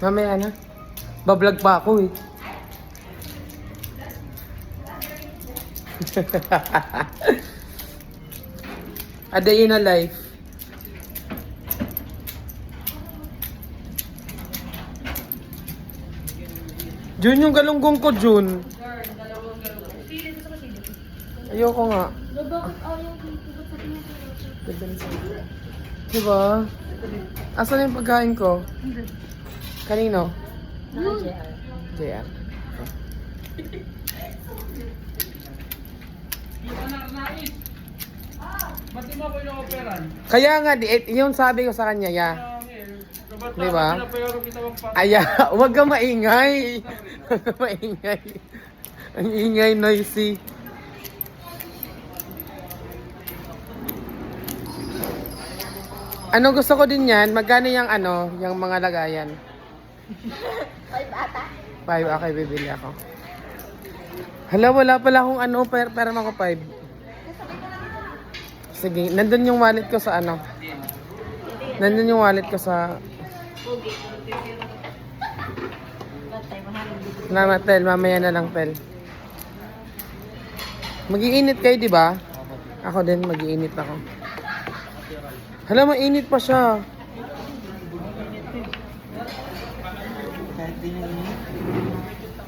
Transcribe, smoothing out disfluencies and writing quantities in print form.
Mamaya na. Bablog pa ako eh. A day in a life. Jun, yung galunggong ko, Jun. Ayoko nga. Bakit ayaw dito? Ba't sa tinaturo? Diba? Asan yung pagkain ko? Kanino? Yun. JR. Ba't di mo ako yung operan? Kaya nga, yung sabi ko sa kanya, ya. Di ba? Aya, huwag kang maingay. Huwag kang maingay. Ang ingay, noisy. Ano gusto ko din yan? Magkano yung ano, yung mga lagayan? 5 ata? 5, okay, bibili ako. Hala, wala pala akong ano, pera ako 5. Sige, nandun yung wallet ko sa ano. Nandun yung wallet ko sa... Salamat, Tel. Mamaya na lang, Tel. Mag-iinit kayo, di ba? Ako din, mag-iinit ako. Hala, mainit pa siya. Kahit di nyo